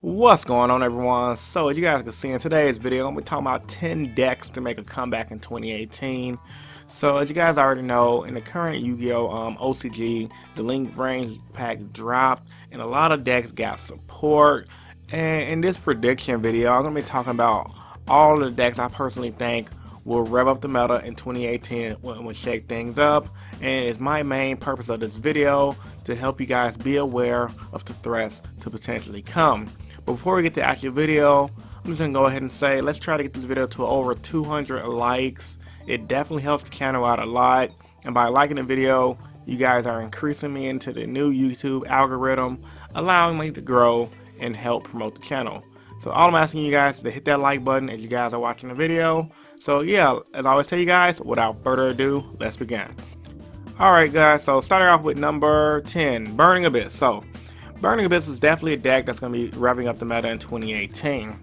What's going on, everyone? So as you guys can see in today's video, I'm going to be talking about 10 decks to make a comeback in 2018. So as you guys already know, in the current Yu-Gi-Oh! OCG, the Link Range pack dropped and a lot of decks got support. And in this prediction video, I'm going to be talking about all the decks I personally think will rev up the meta in 2018 and will shake things up. And it's my main purpose of this video to help you guys be aware of the threats to potentially come. But before we get to the actual video, I'm just going to go ahead and say, let's try to get this video to over 200 likes. It definitely helps the channel out a lot. And by liking the video, you guys are increasing me into the new YouTube algorithm, allowing me to grow and help promote the channel. So all I'm asking you guys is to hit that like button as you guys are watching the video. So yeah, as I always tell you guys, without further ado, let's begin. Alright guys, so starting off with number 10, Burning Abyss. So Burning Abyss is definitely a deck that's going to be revving up the meta in 2018.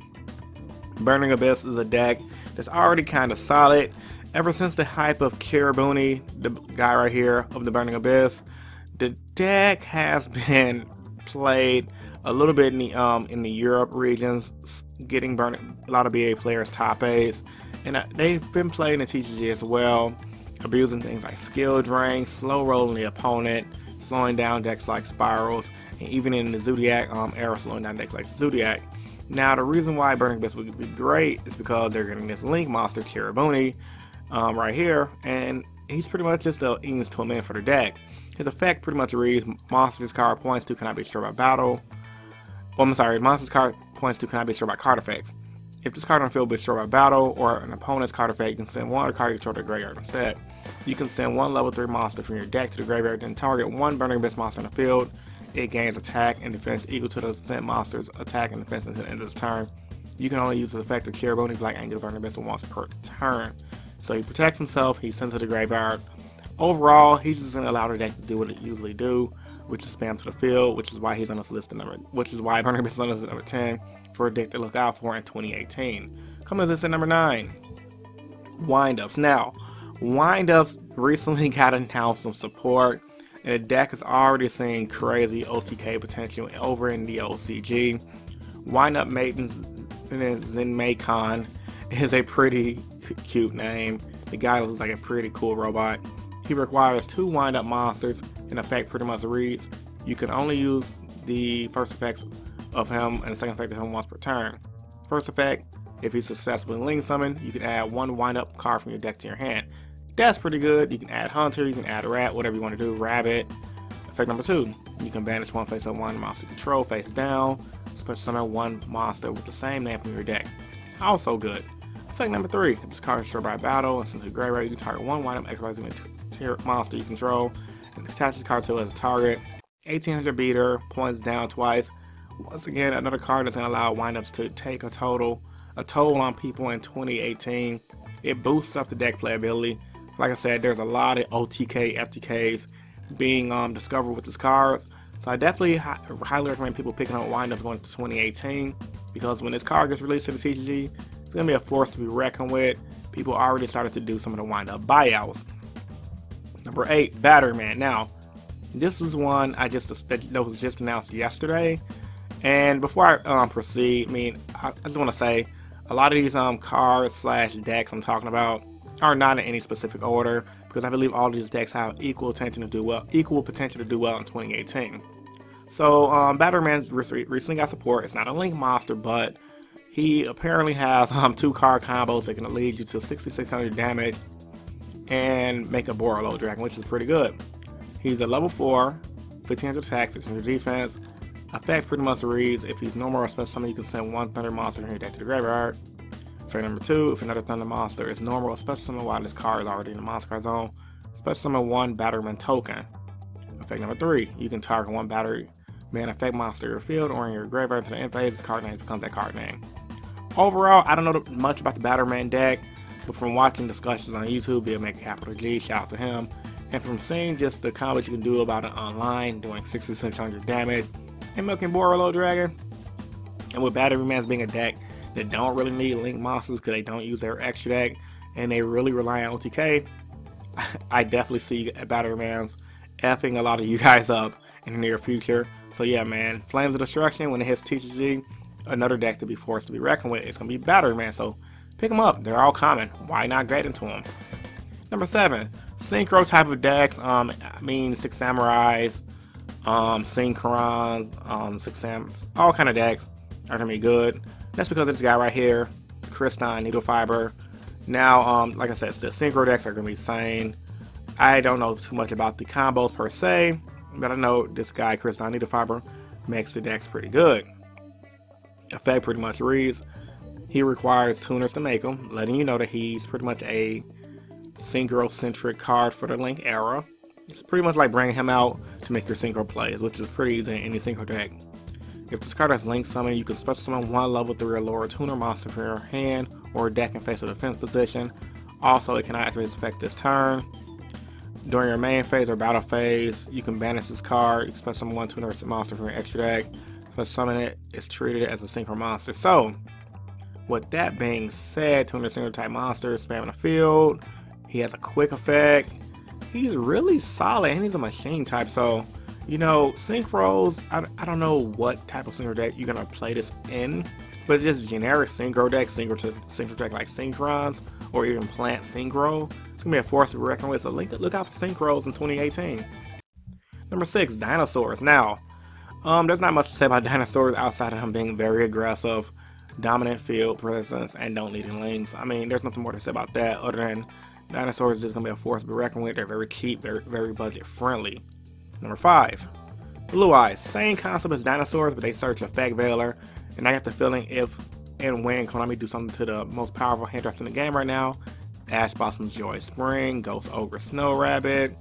Burning Abyss is a deck that's already kind of solid. Ever since the hype of Kiribuni, the guy right here of the Burning Abyss, the deck has been played a little bit in the Europe regions, getting a lot of BA players top 8s, and they've been played in TCG as well, abusing things like skill drain, slow rolling the opponent, slowing down decks like Spirals, and even in the Zodiac era, slowing down decks like Zodiac. Now, the reason why Burning Abyss would be great is because they're getting this Link monster, Kiribuni, right here, and he's pretty much just a ease to him in for the deck. His effect pretty much reads: monsters card points 2 cannot be destroyed by battle. Well, I'm sorry, monsters card points 2 cannot be destroyed by card effects. If this card on the field is destroyed by battle or an opponent's card effect, you can send one other card you control to the graveyard instead. You can send one level 3 monster from your deck to the graveyard, then target one Burning Abyss monster on the field. It gains attack and defense equal to the sent monster's attack and defense until the end of its turn. You can only use the effect of Kiribuni, Black Angel, Burning Abyss once per turn. So he protects himself, he's sent to the graveyard. Overall, he's just going to allow the deck to do what it usually do, which is spam to the field, which is why he's on this list which is why Burning Abyss is on this number 10 for a deck to look out for in 2018. Coming to this at number 9, Windups. Now, Windups recently got announced some support, and the deck is already seeing crazy OTK potential over in the OCG. Windup Maiden Zenmaikon is a pretty cute name. The guy looks like a pretty cool robot. He requires 2 wind-up monsters, and effect pretty much reads: you can only use the first effects of him and the second effect of him once per turn. First effect, if he successfully link summon, you can add 1 wind-up card from your deck to your hand. That's pretty good. You can add Hunter, you can add Rat, whatever you want to do, Rabbit. Effect number 2, you can banish one face-up one monster control face down, special summon 1 monster with the same name from your deck. Also good. Effect number 3, if this card is destroyed by battle and sent to the graveyard, you can target 1 wind-up XYZ monster you control and attach this card to it as a target. 1800 beater, points down twice. Once again, another card that's going to allow windups to take a toll on people in 2018. It boosts up the deck playability. Like I said, there's a lot of OTK, FTKs being discovered with this card. So I definitely highly recommend people picking up windups going to 2018, because when this card gets released to the TCG, it's going to be a force to be reckoned with. People already started to do some of the wind-up buyouts. Number 8, Batteryman. Now, this is one that was just announced yesterday. And before I proceed, I just want to say, a lot of these cards slash decks I'm talking about are not in any specific order, because I believe all these decks have equal potential to do well in 2018. So Batteryman recently got support. It's not a Link monster, but he apparently has 2 card combos that can lead you to 6600 damage and make a Borolo Dragon, which is pretty good. He's a level 4, 1500 attack, 600 defense. Effect pretty much reads: if he's normal or special summon, you can send 1 Thunder monster from your deck to the graveyard. Effect number 2, if another Thunder monster is normal or special summon while this card is already in the monster card zone, special summon 1 Batteryman token. Effect number 3, you can target 1 Batteryman effect monster in your field or in your graveyard to the end phase. This card name becomes that card name. Overall, I don't know much about the Batteryman deck, but from watching discussions on YouTube via Make Capital G, shout out to him, and from seeing just the combos you can do about it online, doing 6600 damage and milking Borolo Dragon, and with Batteryman being a deck that don't really need Link monsters because they don't use their extra deck and they really rely on OTK, I definitely see Batteryman's effing a lot of you guys up in the near future. So yeah, man, Flames of Destruction, when it hits TCG, another deck to be forced to be reckoned with, it's going to be Batteryman. So pick them up. They're all common. Why not get into them? Number 7, Synchro type of decks. I mean, 6 Samurais, Synchros, 6 Sams, all kind of decks are going to be good. That's because of this guy right here, Crystalline Needle Fiber. Now, like I said, the Synchro decks are going to be insane. I don't know too much about the combos per se, but I know this guy, Crystalline Needle Fiber, makes the decks pretty good. Effect pretty much reads, he requires tuners to make them, letting you know that he's pretty much a Synchro-centric card for the Link era. It's pretty much like bringing him out to make your Synchro plays, which is pretty easy in any Synchro deck. If this card has Link Summon, you can special summon one level 3 or lower tuner monster from your hand or deck in face of defense position. Also, it cannot activate its effect this turn. During your main phase or battle phase, you can banish this card. You can special summon one tuner monster from your extra deck. Special summon it, it's treated as a Synchro monster. So, with that being said, tuner Synchro type monster, spamming the field. He has a quick effect. He's really solid and he's a machine type. So, you know, Synchros, I don't know what type of Synchro deck you're going to play this in, but it's just generic Synchro deck, Synchro deck like Synchros, or even Plant Synchro. It's going to be a force to reckon with, so look out for Synchros in 2018. Number 6, Dinosaurs. Now, there's not much to say about Dinosaurs outside of him being very aggressive, dominant field presence, and don't need any links. I mean, there's nothing more to say about that other than Dinosaurs is just going to be a force to be reckoned with. They're very cheap, very budget friendly. Number 5, Blue Eyes. Same concept as Dinosaurs, but they search Effect Veiler. And I get the feeling if and when Konami do something to the most powerful hand draft in the game right now, Ash Blossom's Joy Spring, Ghost Ogre Snow Rabbit,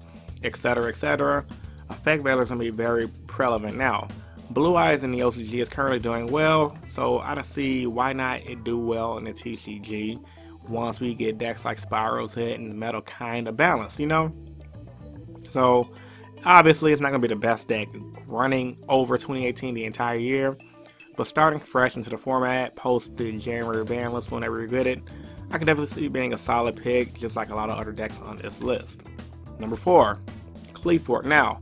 etc., etc., Effect Veiler is going to be very prevalent. Now, Blue Eyes in the OCG is currently doing well, so I don't see why not it do well in the TCG once we get decks like Spirals hit and the metal kind of balanced, you know? So, obviously, it's not going to be the best deck running over 2018 the entire year, but starting fresh into the format, post the January ban list whenever you get it, I can definitely see it being a solid pick, just like a lot of other decks on this list. Number 4, Qliphort. Now,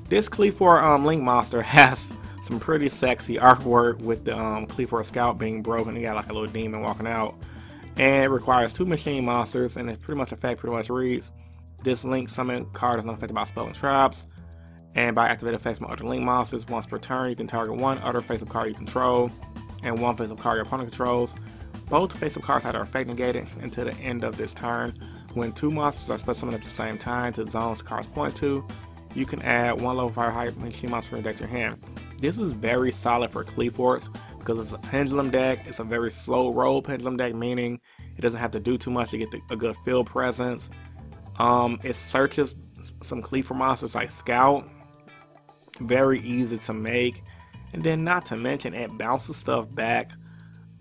this Qliphort Link monster has some pretty sexy artwork with the Qliphort Scout being broken. He got like a little demon walking out, and it requires 2 machine monsters, and it's pretty much reads, this Link Summon card is not affected by spell and traps, and by activating effects from other Link monsters. Once per turn, you can target one other face-up card you control, and one face-up card your opponent controls. Both face-up cards have their effect negated until the end of this turn. When 2 monsters are special summoned at the same time to zones the cards point to, you can add 1 level 5 high machine monster from your deck to your hand. This is very solid for Qliphorts because it's a pendulum deck. It's a very slow roll pendulum deck, meaning it doesn't have to do too much to get a good field presence. It searches some Qliphort monsters like Scout, very easy to make, and then not to mention it bounces stuff back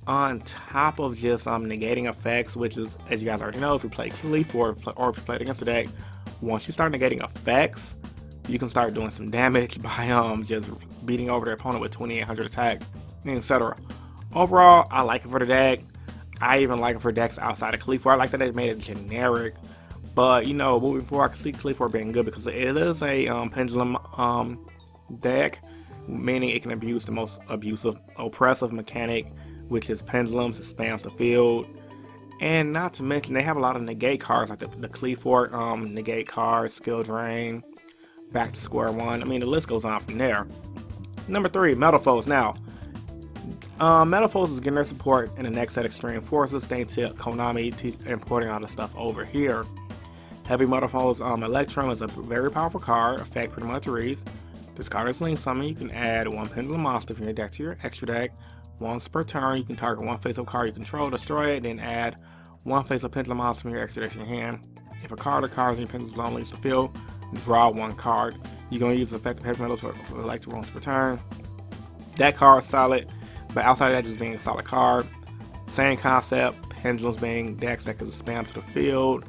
on top of just negating effects, which is, as you guys already know, if you play Qliphort or if you play it against the deck, once you start negating effects, you can start doing some damage by just beating over their opponent with 2800 attack, etc. Overall, I like it for the deck. I even like it for decks outside of Qliphort. I like that they made it generic. But, you know, moving forward, I can see Qliphort being good because it is a pendulum deck, meaning it can abuse the most oppressive mechanic, which is pendulums. It spams the field. And not to mention, they have a lot of negate cards, like the Qliphort negate cards, skill drain, back to square one. I mean, the list goes on from there. Number 3, Metalfoes. Now, Metalfoes is getting their support in the next set Extreme Forces, thanks to Konami importing all the stuff over here. Heavy Metalfoes Electrum is a very powerful card. Effect pretty much reads, this card is Link Summon. You can add 1 pendulum monster from your deck to your extra deck. Once per turn, you can target 1 face-up card you control, destroy it, then add 1 face-up pendulum monster from your extra deck to your hand. If a card or cards in your pendulum zone leaves the field, draw 1 card. You're going to use the effective heavy metal to elect once per turn. That card is solid, but outside of that, just being a solid card. Same concept, pendulums being decks that can spam to the field.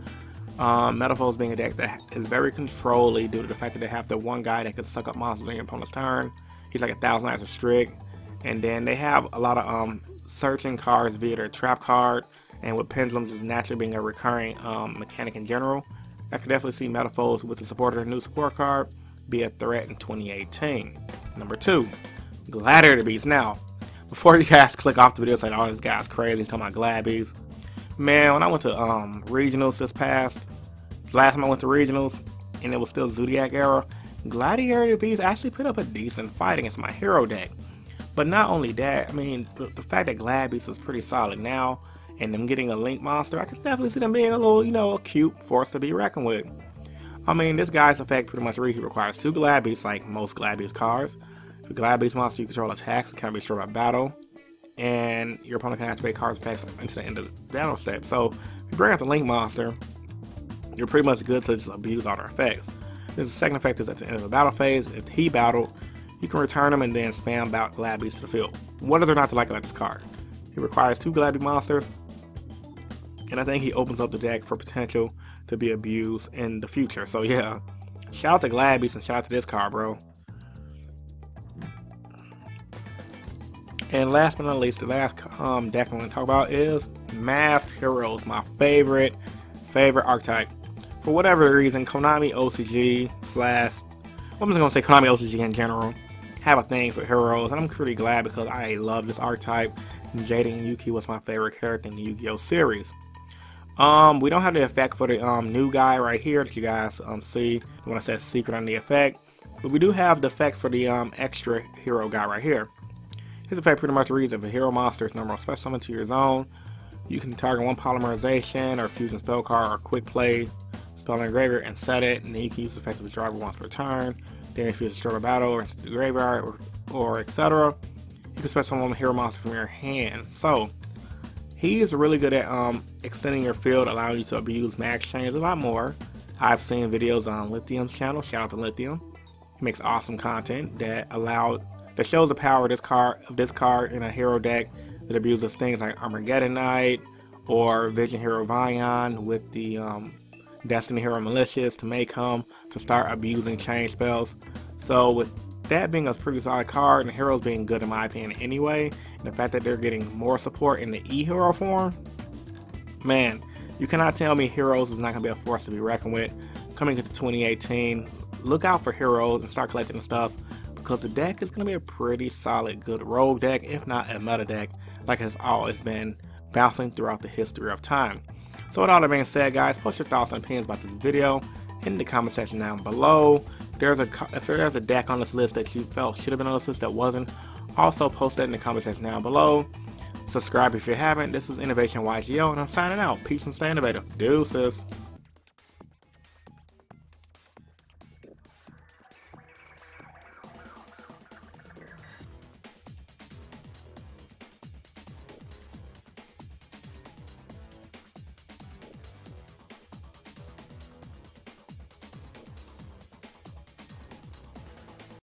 Metalfoes being a deck that is very controlly due to the fact that they have the 1 guy that can suck up monsters on your opponent's turn. He's like 1,000 Knights of Strict. And then they have a lot of searching cards via their trap card, and with pendulums just naturally being a recurring mechanic in general, I could definitely see Metalfoes with the support of their new support card be a threat in 2018. Number 2, Gladiator Beast. Now, before you guys click off the video saying, oh, this guy's crazy, he's talking about Glad Beast. Man, when I went to regionals last time I went to regionals, and it was still Zodiac era, Gladiator Beast actually put up a decent fight against my hero deck. But not only that, I mean, the fact that Glad Beast is pretty solid now, and them getting a Link monster, I can definitely see them being a little, you know, a cute force to be reckoned with. I mean, this guy's effect pretty much he requires 2 Glad Beasts like most Glad Beast cards. The Glad Beast monster you control attacks and can be destroyed by battle, and your opponent can activate cards effects until the end of the battle step. So if you bring out the Link monster, you're pretty much good to just abuse all their effects. The second effect is at the end of the battle phase. If he battled, you can return them and then spam out Glad Beast to the field. What is there not to like about this card? He requires 2 Glad Beast monsters, and I think he opens up the deck for potential to be abused in the future. So yeah, shout out to Glad Beast and shout out to this card, bro. And last but not least, the last deck I'm going to talk about is Masked Heroes, my favorite archetype. For whatever reason, Konami OCG I'm just going to say Konami OCG in general have a thing for heroes, and I'm pretty glad because I love this archetype. Jaden Yuki was my favorite character in the Yu-Gi-Oh series. We don't have the effect for the new guy right here that you guys see when I said secret on the effect, but we do have the effect for the extra hero guy right here. His effect pretty much reads: if a hero monster is normal special summon to your zone, you can target 1 polymerization or fusion spell card or quick play spell in the graveyard and set it, and then you can use the effect of withdraw once per turn. Then if you destroy a battle or into the graveyard or etc., you can special summon a hero monster from your hand. So he is really good at extending your field, allowing you to abuse max chains a lot more. I've seen videos on Lithium's channel. Shout out to Lithium. He makes awesome content that shows the power of this card in a hero deck that abuses things like Armageddon Knight or Vision Hero Vion with the Destiny Hero Malicious to make him to start abusing chain spells. So with that being a pretty solid card and heroes being good in my opinion anyway, and the fact that they're getting more support in the E-Hero form, man, you cannot tell me heroes is not going to be a force to be reckoned with. Coming into 2018, look out for heroes and start collecting the stuff, because the deck is going to be a pretty solid good rogue deck, if not a meta deck, like it has always been bouncing throughout the history of time. So with all that being said, guys, post your thoughts and opinions about this video in the comment section down below. If there's a deck on this list that you felt should have been on this list that wasn't, also post that in the comment section down below. Subscribe if you haven't. This is Innovation YGO, and I'm signing out. Peace and stay innovative. Deuces.